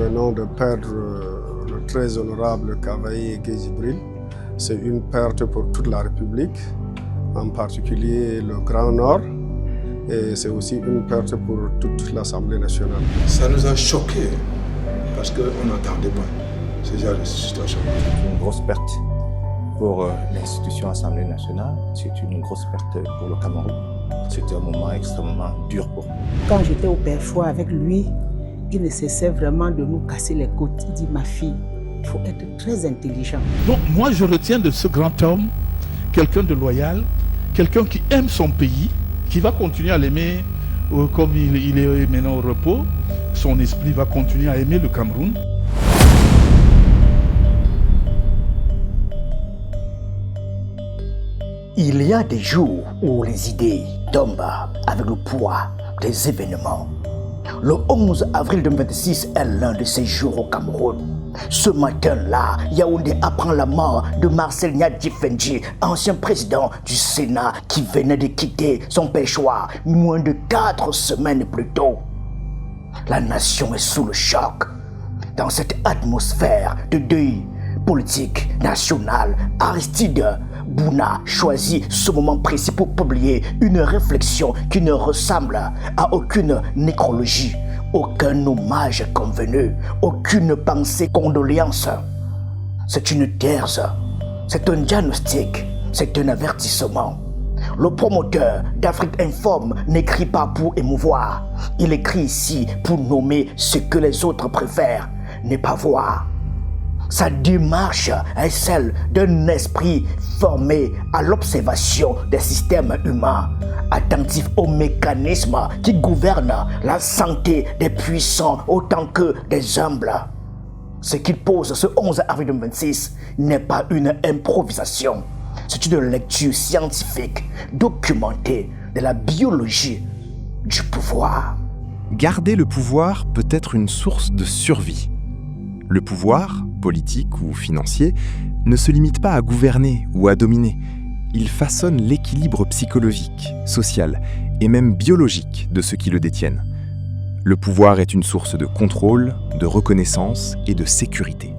venons de perdre le très honorable Cavaillé Gueye Djibril. C'est une perte pour toute la République, en particulier le Grand Nord, et c'est aussi une perte pour toute l'Assemblée nationale. Ça nous a choqués parce qu'on n'attendait pas ce genre de situation. C'est une grosse perte pour l'institution Assemblée nationale, c'est une grosse perte pour le Cameroun. C'était un moment extrêmement dur pour nous. Quand j'étais au Père-Choix avec lui, il ne cessait vraiment de nous casser les côtes. Il dit, ma fille, il faut être très intelligent. Donc moi je retiens de ce grand homme quelqu'un de loyal, quelqu'un qui aime son pays, qui va continuer à l'aimer comme il est maintenant au repos. Son esprit va continuer à aimer le Cameroun. Il y a des jours où les idées tombent avec le poids des événements. Le 11 avril 2026 est l'un de ces jours au Cameroun. Ce matin-là, Yaoundé apprend la mort de Marcel Nyadji Fendji, ancien président du Sénat qui venait de quitter son Père-Choix moins de 4 semaines plus tôt. La nation est sous le choc. Dans cette atmosphère de deuil politique national, Aristide Bouna choisit ce moment précis pour publier une réflexion qui ne ressemble à aucune nécrologie, aucun hommage convenu, aucune pensée condoléance. C'est une thèse, c'est un diagnostic, c'est un avertissement. Le promoteur d'Afrique Informe n'écrit pas pour émouvoir, il écrit ici pour nommer ce que les autres préfèrent ne pas voir. Sa démarche est celle d'un esprit formé à l'observation des systèmes humains, attentif aux mécanismes qui gouvernent la santé des puissants autant que des humbles. Ce qu'il pose ce 11 avril 2026 n'est pas une improvisation, c'est une lecture scientifique documentée de la biologie du pouvoir. Garder le pouvoir peut être une source de survie. Le pouvoir, politique ou financier, ne se limite pas à gouverner ou à dominer. Il façonne l'équilibre psychologique, social et même biologique de ceux qui le détiennent. Le pouvoir est une source de contrôle, de reconnaissance et de sécurité.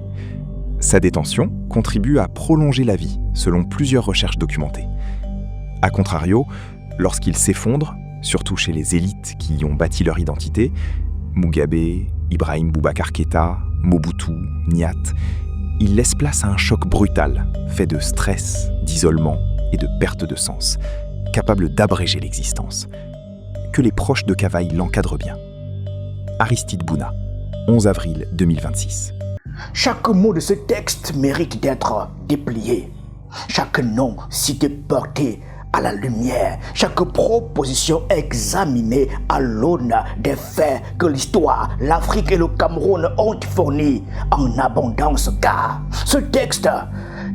Sa détention contribue à prolonger la vie, selon plusieurs recherches documentées. A contrario, lorsqu'il s'effondre, surtout chez les élites qui y ont bâti leur identité, Mugabe, Ibrahim Boubacar Keïta, Mobutu, Niat, il laisse place à un choc brutal, fait de stress, d'isolement et de perte de sens, capable d'abréger l'existence. Que les proches de Cavaille l'encadrent bien. Aristide Bouna, 11 avril 2026. Chaque mot de ce texte mérite d'être déplié. Chaque nom cité porté à la lumière, chaque proposition examinée à l'aune des faits que l'histoire, l'Afrique et le Cameroun ont fournis en abondance, car ce texte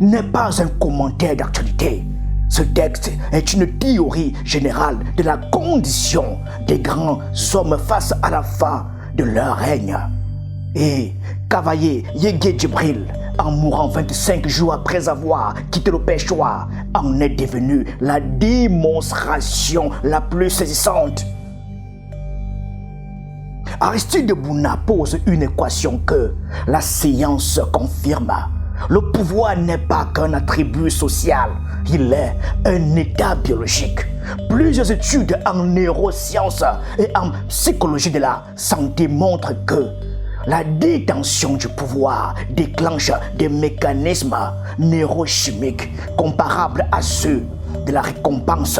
n'est pas un commentaire d'actualité. Ce texte est une théorie générale de la condition des grands hommes face à la fin de leur règne. Et Cavaillé Gueye Djibril, en mourant 25 jours après avoir quitté le Père-Choix, en est devenu la démonstration la plus saisissante. Aristide Bouna pose une équation que la science confirme. Le pouvoir n'est pas qu'un attribut social, il est un état biologique. Plusieurs études en neurosciences et en psychologie de la santé montrent que la détention du pouvoir déclenche des mécanismes neurochimiques comparables à ceux de la récompense,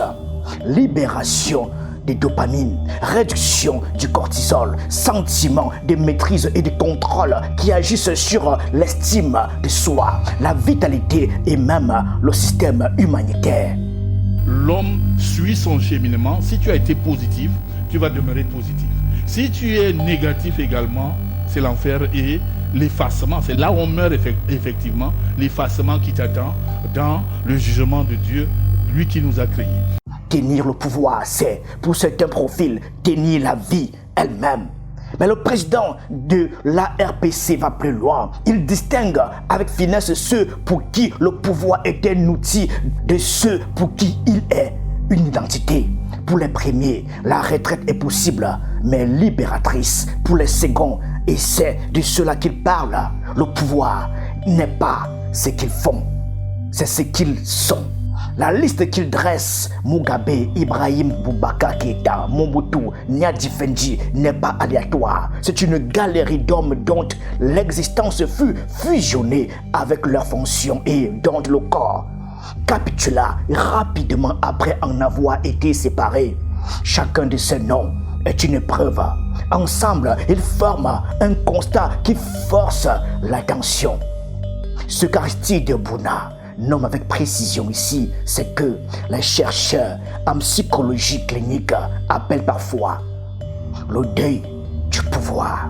libération de dopamine, réduction du cortisol, sentiment de maîtrise et de contrôle qui agissent sur l'estime de soi, la vitalité et même le système humanitaire. L'homme suit son cheminement. Si tu as été positif, tu vas demeurer positif. Si tu es négatif également, c'est l'enfer et l'effacement. C'est là où on meurt effectivement, l'effacement qui t'attend dans le jugement de Dieu, lui qui nous a créés. Tenir le pouvoir, c'est, pour certains profils, tenir la vie elle-même. Mais le président de l'ARPC va plus loin. Il distingue avec finesse ceux pour qui le pouvoir est un outil de ceux pour qui il est une identité. Pour les premiers, la retraite est possible, mais libératrice. Pour les seconds, Et c'est de cela qu'il parle. Le pouvoir n'est pas ce qu'ils font, c'est ce qu'ils sont. La liste qu'il dresse, Mugabe, Ibrahim Boubacar Keïta, Mobutu, Nyadi Fendi, n'est pas aléatoire. C'est une galerie d'hommes dont l'existence fut fusionnée avec leurs fonctions et dont le corps capitula rapidement après en avoir été séparé. Chacun de ces noms est une preuve. Ensemble, ils forment un constat qui force l'attention. Ce qu'Aristide Bouna nomme avec précision ici, c'est que les chercheurs en psychologie clinique appellent parfois le deuil du pouvoir.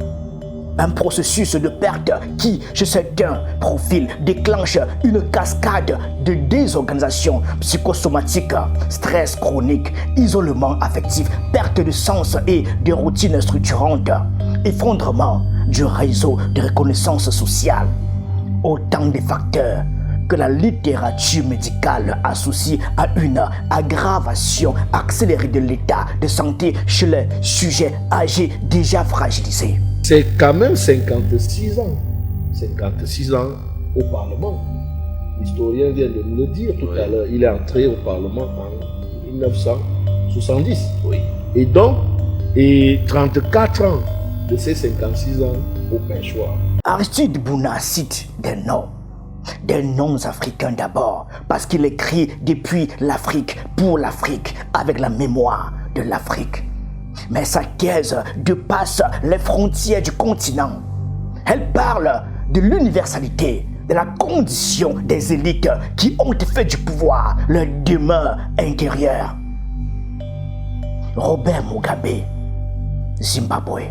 Un processus de perte qui, chez certains profils, déclenche une cascade de désorganisation psychosomatique, stress chronique, isolement affectif, perte de sens et de routines structurantes, effondrement du réseau de reconnaissance sociale. Autant de facteurs que la littérature médicale associe à une aggravation accélérée de l'état de santé chez les sujets âgés déjà fragilisés. C'est quand même 56 ans. 56 ans au Parlement. L'historien vient de nous le dire tout à l'heure. Il est entré au Parlement en 1970. Oui. Et donc, 34 ans de ces 56 ans au Pêchoir. Aristide Bouna cite des noms africains d'abord, parce qu'il écrit depuis l'Afrique, pour l'Afrique, avec la mémoire de l'Afrique. Mais sa thèse dépasse les frontières du continent. Elle parle de l'universalité, de la condition des élites qui ont fait du pouvoir leur demeure intérieure. Robert Mugabe, Zimbabwe.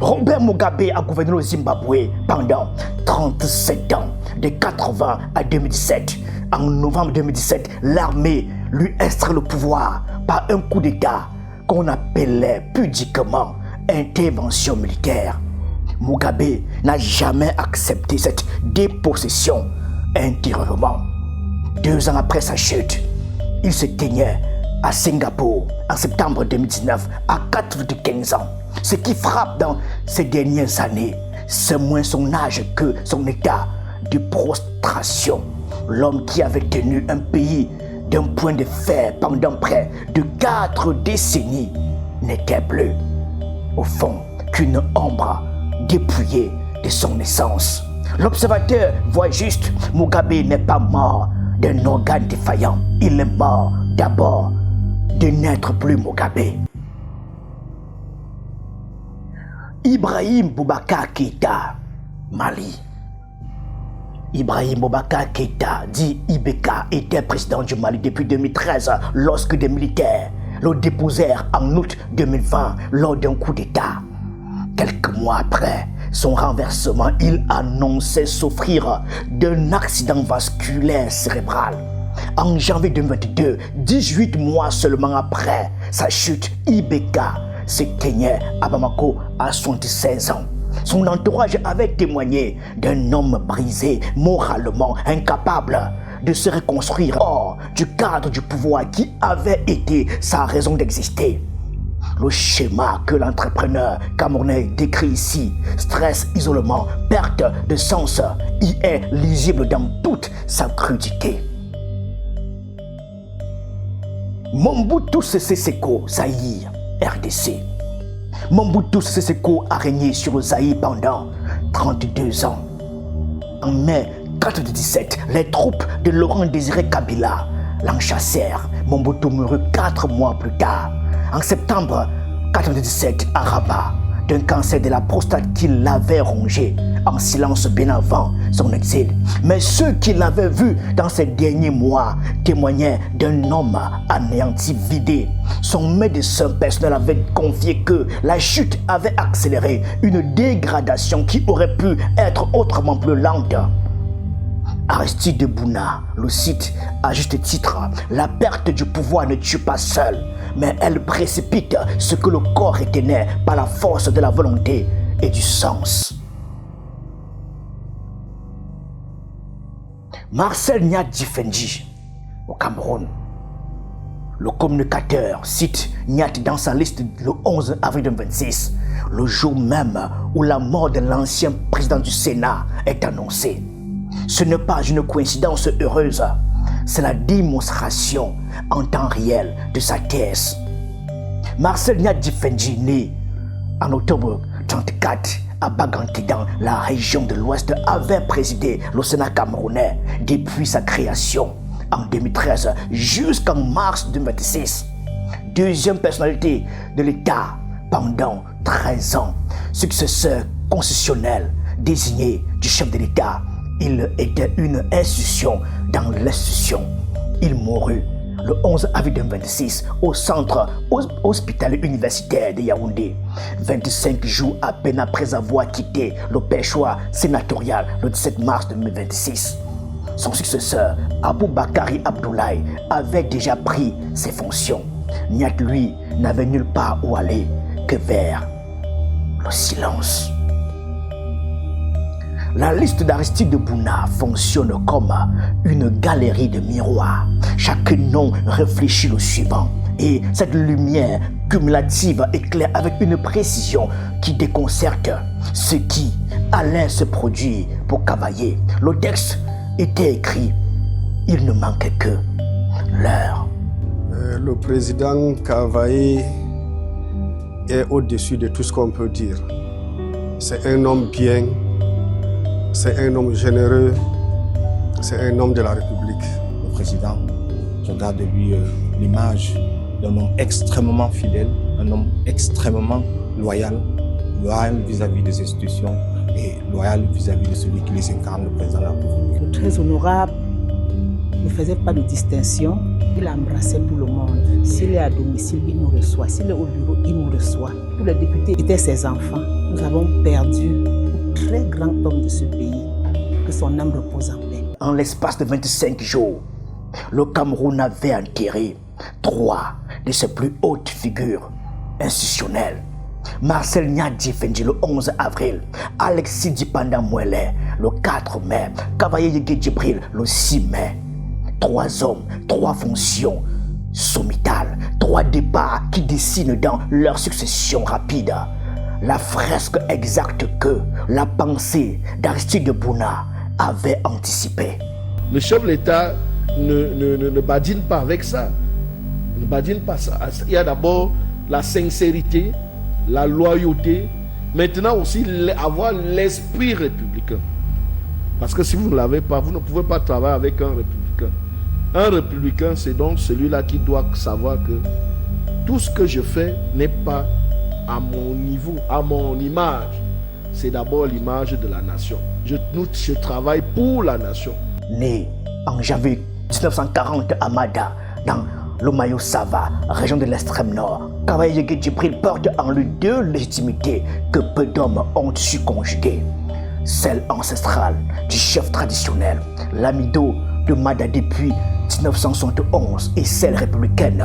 Robert Mugabe a gouverné le Zimbabwe pendant 37 ans, de 80 à 2017. En novembre 2017, l'armée lui extrait le pouvoir par un coup d'État qu'on appelait pudiquement intervention militaire. Mugabe n'a jamais accepté cette dépossession intérieurement. 2 ans après sa chute, il se teignait à Singapour en septembre 2019 à 95 ans. Ce qui frappe dans ces dernières années, c'est moins son âge que son état de prostration. L'homme qui avait tenu un pays d'un point de fer pendant près de 4 décennies n'était plus, au fond, qu'une ombre dépouillée de son essence. L'observateur voit juste, Mugabe n'est pas mort d'un organe défaillant. Il est mort d'abord de n'être plus Mugabe. Ibrahim Boubacar Keïta, Mali. Ibrahim Boubacar Keïta, dit IBK, était président du Mali depuis 2013 lorsque des militaires le déposèrent en août 2020 lors d'un coup d'État. Quelques mois après son renversement, il annonçait souffrir d'un accident vasculaire cérébral. En janvier 2022, 18 mois seulement après sa chute, IBK s'éteignait à Bamako à 76 ans. Son entourage avait témoigné d'un homme brisé, moralement incapable de se reconstruire hors du cadre du pouvoir qui avait été sa raison d'exister. Le schéma que l'entrepreneur camerounais décrit ici, stress, isolement, perte de sens, y est lisible dans toute sa crudité. Mobutu Sese Seko, Zaïre, RDC. Mobutu Sese Seko a régné sur le Zaïre pendant 32 ans. En mai 1997, les troupes de Laurent Désiré Kabila l'enchassèrent. Mobutu mourut 4 mois plus tard. En septembre 1997, à Rabat, d'un cancer de la prostate qui l'avait rongé en silence bien avant son exil. Mais ceux qui l'avaient vu dans ces derniers mois témoignaient d'un homme anéanti, vidé. Son médecin personnel avait confié que la chute avait accéléré une dégradation qui aurait pu être autrement plus lente. Aristide Bouna le cite à juste titre, la perte du pouvoir ne tue pas seule, mais elle précipite ce que le corps retenait par la force de la volonté et du sens. Marcel Nyadi Fendi, au Cameroun. Le communicateur cite Niatte dans sa liste le 11 avril 2026, le jour même où la mort de l'ancien président du Sénat est annoncée. Ce n'est pas une coïncidence heureuse, c'est la démonstration en temps réel de sa thèse. Marcel Niatte Difendji, né en octobre 1934 à Baganté dans la région de l'Ouest, avait présidé le Sénat camerounais depuis sa création en 2013 jusqu'en mars 2026. Deuxième personnalité de l'État pendant 13 ans, successeur constitutionnel désigné du chef de l'État. Il était une institution dans l'institution. Il mourut le 11 avril 2026 au centre hospitalier universitaire de Yaoundé, 25 jours à peine après avoir quitté le perchoir sénatorial le 17 mars 2026. Son successeur, Aboubakari Abdoulaye, avait déjà pris ses fonctions. Niatte, lui, n'avait nulle part où aller que vers le silence. La liste d'Aristide Bouna fonctionne comme une galerie de miroirs. Chaque nom réfléchit le suivant. Et cette lumière cumulative éclaire avec une précision qui déconcerte ce qui allait se produire pour Cavaillé. Le texte était écrit. Il ne manquait que l'heure. Le président Cavaillé est au-dessus de tout ce qu'on peut dire. C'est un homme bien. C'est un homme généreux, c'est un homme de la République. Le président, je garde de lui l'image d'un homme extrêmement fidèle, un homme extrêmement loyal vis-à-vis des institutions et loyal vis-à-vis de celui qui les incarne, le président de la République. Le très honorable ne faisait pas de distinction, il embrassait tout le monde. S'il est à domicile, il nous reçoit. S'il est au bureau, il nous reçoit. Tous les députés étaient ses enfants. Nous avons perdu très grand homme de ce pays, que son âme repose en paix. En l'espace de 25 jours, le Cameroun avait enterré 3 de ses plus hautes figures institutionnelles. Marcel Niatte Difendji le 11 avril, Alexis Dipanda Mwele le 4 mai, Cavaillé Yegé Djibril le 6 mai. 3 hommes, 3 fonctions sommitales, 3 départs qui dessinent dans leur succession rapide la fresque exacte que la pensée d'Aristide Bouna avait anticipée. Le chef de l'État ne badine pas avec ça. Ne badine pas ça. Il y a d'abord la sincérité, la loyauté, maintenant aussi avoir l'esprit républicain. Parce que si vous ne l'avez pas, vous ne pouvez pas travailler avec un républicain. Un républicain, c'est donc celui-là qui doit savoir que tout ce que je fais n'est pas à mon niveau, à mon image. C'est d'abord l'image de la nation. Je travaille pour la nation. Né en janvier 1940 à Mada, dans le Mayo Sava, région de l'extrême nord, Cavaillé Yegé Djibril porte en lui 2 légitimités que peu d'hommes ont su conjuguer. Celle ancestrale du chef traditionnel, l'amido de Mada depuis 1971, et celle républicaine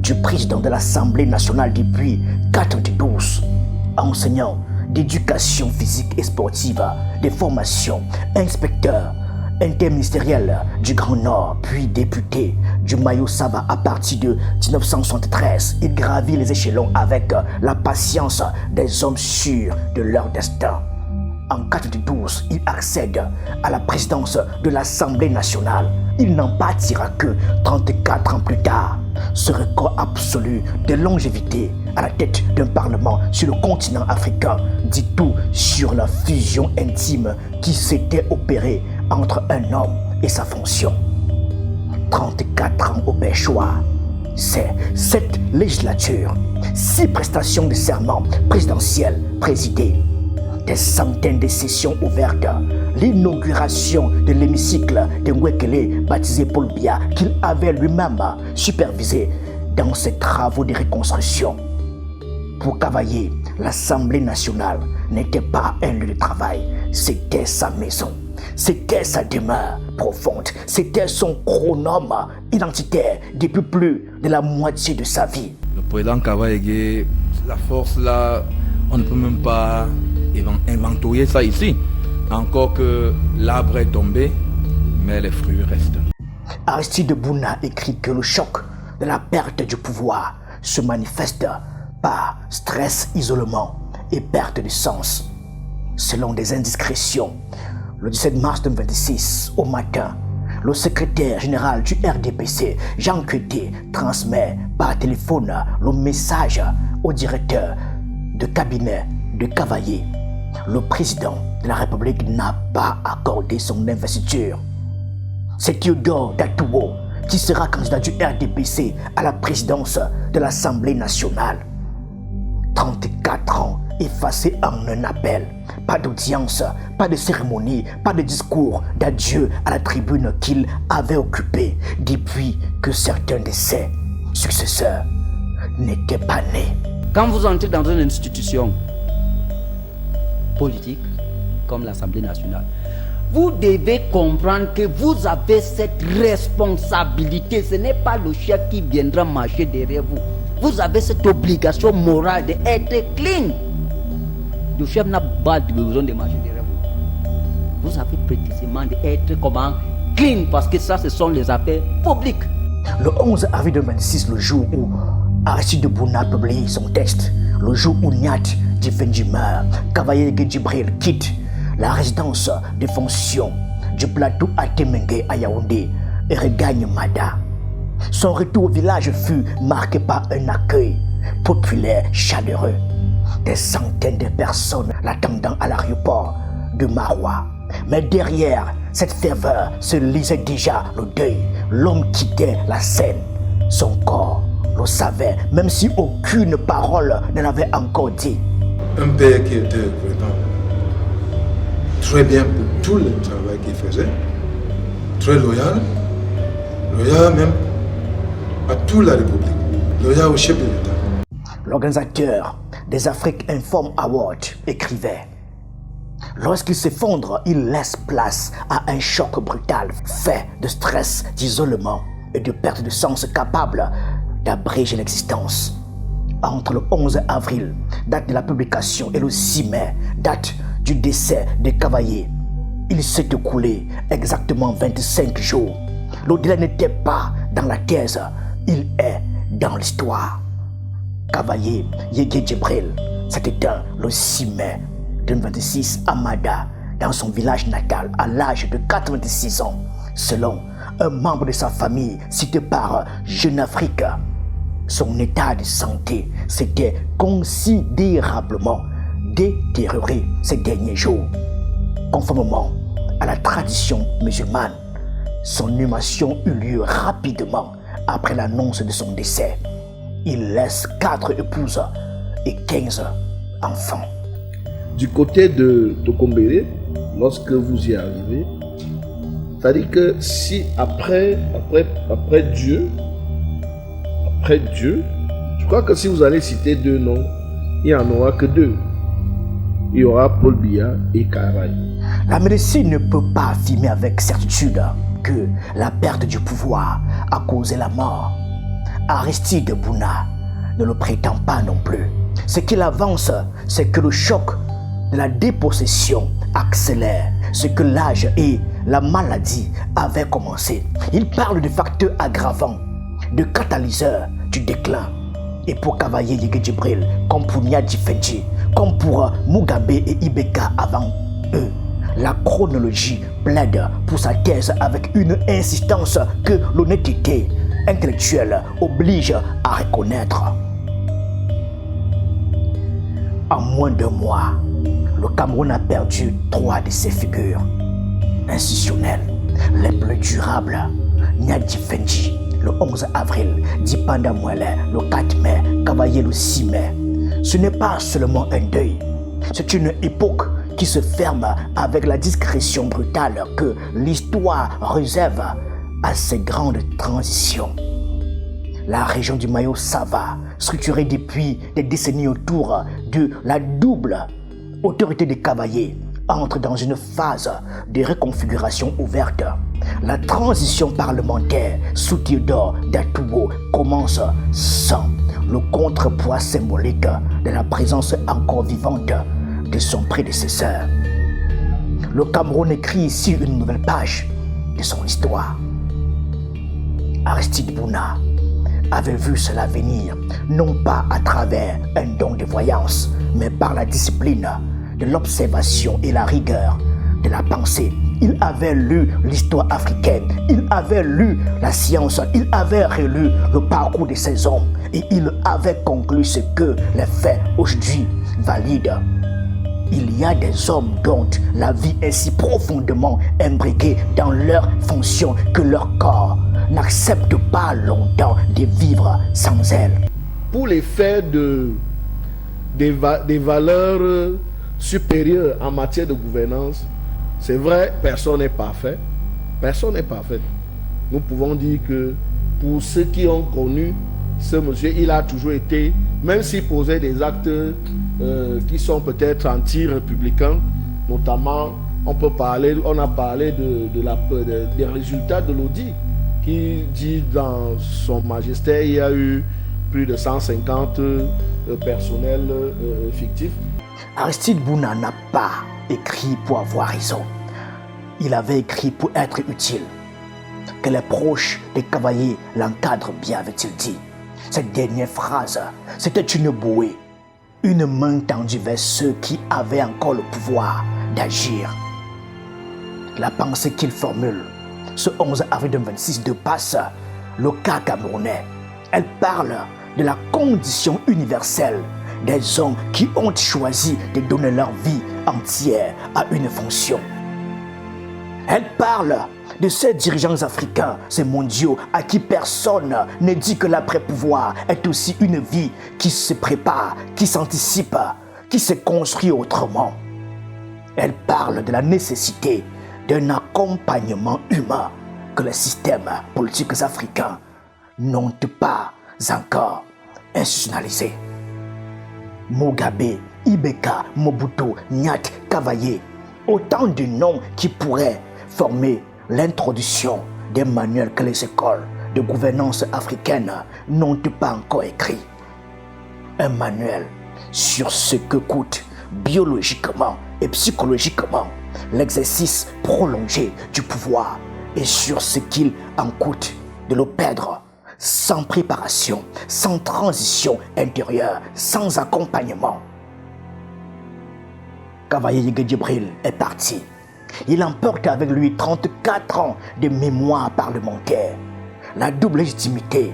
du président de l'Assemblée nationale depuis 1992, enseignant d'éducation physique et sportive, des formations, inspecteur interministériel du Grand Nord, puis député du Mayo Sava à partir de 1973. Il gravit les échelons avec la patience des hommes sûrs de leur destin. En 1992, il accède à la présidence de l'Assemblée nationale. Il n'en partira que 34 ans plus tard. Ce record absolu de longévité à la tête d'un parlement sur le continent africain dit tout sur la fusion intime qui s'était opérée entre un homme et sa fonction. 34 ans au perchoir, c'est 7 législatures, 6 prestations de serment présidentielles présidées, des centaines de sessions ouvertes, l'inauguration de l'hémicycle de Nwekele baptisé Paul Biya qu'il avait lui-même supervisé dans ses travaux de reconstruction. Pour Cavaillé, l'Assemblée nationale n'était pas un lieu de travail, c'était sa maison, c'était sa demeure profonde, c'était son chronome identitaire depuis plus de la moitié de sa vie. Le président Cavaillé, la force là, on ne peut même pas inventorier ça ici. Encore que l'arbre est tombé, mais les fruits restent. Aristide Bouna écrit que le choc de la perte du pouvoir se manifeste par stress, isolement et perte de sens. Selon des indiscrétions, le 17 mars 2026, au matin, le secrétaire général du RDPC, Jean Kété, transmet par téléphone le message au directeur de cabinet de Cavaillé. Le président de la République n'a pas accordé son investiture. C'est Théodore Datouo qui sera candidat du RDPC à la présidence de l'Assemblée nationale. 34 ans effacés en un appel. Pas d'audience, pas de cérémonie, pas de discours d'adieu à la tribune qu'il avait occupée depuis que certains de ses successeurs n'étaient pas nés. Quand vous entrez dans une institution politique comme l'Assemblée nationale, vous devez comprendre que vous avez cette responsabilité. Ce n'est pas le chef qui viendra marcher derrière vous. Vous avez cette obligation morale d'être clean. Le chef n'a pas besoin de marcher derrière vous. Vous avez précisément d'être comment clean, parce que ça, ce sont les affaires publiques. Le 11 avril 2026, le jour où Aristide Bouna publie son texte, le jour où Niat Difendi meurt, Cavaillé Djibril quitte la résidence de fonction du plateau à Temengue à Yaoundé et regagne Mada. Son retour au village fut marqué par un accueil populaire chaleureux. Des centaines de personnes l'attendant à l'aéroport de Maroua. Mais derrière cette ferveur se lisait déjà le deuil. L'homme quittait la scène. Son corps le savait, même si aucune parole ne l'avait encore dit. Un père qui était vraiment très bien pour tout le travail qu'il faisait, très loyal même à toute la République, loyal au chef de l'État. L'organisateur des Afrique Inform Awards écrivait: lorsqu'il s'effondre, il laisse place à un choc brutal, fait de stress, d'isolement et de perte de sens capable d'abréger l'existence. Entre le 11 avril, date de la publication, et le 6 mai, date du décès de Cavaillé, il s'est écoulé exactement 25 jours. Le délai n'était pas dans la thèse, il est dans l'histoire. Cavaillé Yégué Djibril s'est éteint le 6 mai 2026 à Mada, dans son village natal, à l'âge de 86 ans, selon un membre de sa famille cité par Jeune Afrique. Son état de santé s'était considérablement détérioré ces derniers jours. Conformément à la tradition musulmane, son inhumation eut lieu rapidement après l'annonce de son décès. Il laisse 4 épouses et 15 enfants. Du côté de Tokombéré, lorsque vous y arrivez, c'est-à-dire que si après Dieu, je crois que si vous allez citer 2 noms, il n'y en aura que 2. Il y aura Paul Biya et Karaï. La médecine ne peut pas affirmer avec certitude que la perte du pouvoir a causé la mort. Aristide Bouna ne le prétend pas non plus. Ce qu'il avance, c'est que le choc de la dépossession accélère ce que l'âge et la maladie avaient commencé. Il parle de facteurs aggravants, de catalyseurs du déclin. Et pour Cavaillé Yégué Djibril, comme pour Niat Difendi, comme pour Mugabe et Ibeka avant eux, la chronologie plaide pour sa thèse avec une insistance que l'honnêteté intellectuelle oblige à reconnaître. En moins d'1 mois, le Cameroun a perdu 3 de ses figures institutionnelles les plus durables. Niat Difendi le 11 avril, Dipanda Mwele le 4 mai, Cavaillé le 6 mai. Ce n'est pas seulement un deuil, c'est une époque qui se ferme avec la discrétion brutale que l'histoire réserve à ces grandes transitions. La région du Mayo-Sava, structurée depuis des décennies autour de la double autorité des Cavaillé, entre dans une phase de reconfiguration ouverte. La transition parlementaire sous Théodore Datouo commence sans le contrepoids symbolique de la présence encore vivante de son prédécesseur. Le Cameroun écrit ici une nouvelle page de son histoire. Aristide Bouna avait vu cela venir, non pas à travers un don de voyance, mais par la discipline de l'observation et la rigueur de la pensée. Il avait lu l'histoire africaine, il avait lu la science, il avait relu le parcours de ces hommes et il avait conclu ce que les faits aujourd'hui valident. Il y a des hommes dont la vie est si profondément imbriquée dans leur fonction que leur corps n'accepte pas longtemps de vivre sans elle. Pour les faits des valeurs supérieures en matière de gouvernance, c'est vrai, personne n'est parfait. Personne n'est parfait. Nous pouvons dire que pour ceux qui ont connu ce monsieur, il a toujours été, même s'il posait des actes qui sont peut-être anti-républicains, notamment on a parlé des résultats de l'audit qui dit dans son magistère il y a eu plus de 150 personnels fictifs. Aristide Bouna n'a pas écrit pour avoir raison. Il avait écrit pour être utile. Que les proches des cavaliers l'encadrent bien, avait-il dit. Cette dernière phrase, c'était une bouée, une main tendue vers ceux qui avaient encore le pouvoir d'agir. La pensée qu'il formule ce 11 avril 2026 dépasse le cas camerounais. Elle parle de la condition universelle des hommes qui ont choisi de donner leur vie entière à une fonction. Elle parle de ces dirigeants africains, ces mondiaux à qui personne ne dit que l'après-pouvoir est aussi une vie qui se prépare, qui s'anticipe, qui se construit autrement. Elle parle de la nécessité d'un accompagnement humain que les systèmes politiques africains n'ont pas encore institutionnalisé. Mugabe, Ibeka, Mobutu, Nyat, Cavaillé, autant de noms qui pourraient former l'introduction des manuels que les écoles de gouvernance africaine n'ont pas encore écrit. Un manuel sur ce que coûte biologiquement et psychologiquement l'exercice prolongé du pouvoir et sur ce qu'il en coûte de le perdre sans préparation, sans transition intérieure, sans accompagnement. Cavaillé Yege Djibril est parti. Il emporte avec lui 34 ans de mémoire parlementaire, la double légitimité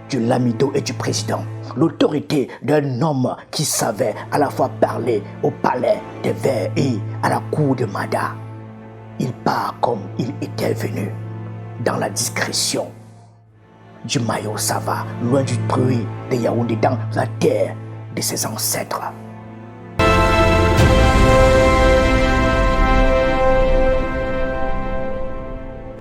du lamido et du président, l'autorité d'un homme qui savait à la fois parler au palais des Verts et à la cour de Mada. Il part comme il était venu, dans la discrétion du Mayo Sava, loin du bruit de Yaoundé, dans la terre de ses ancêtres.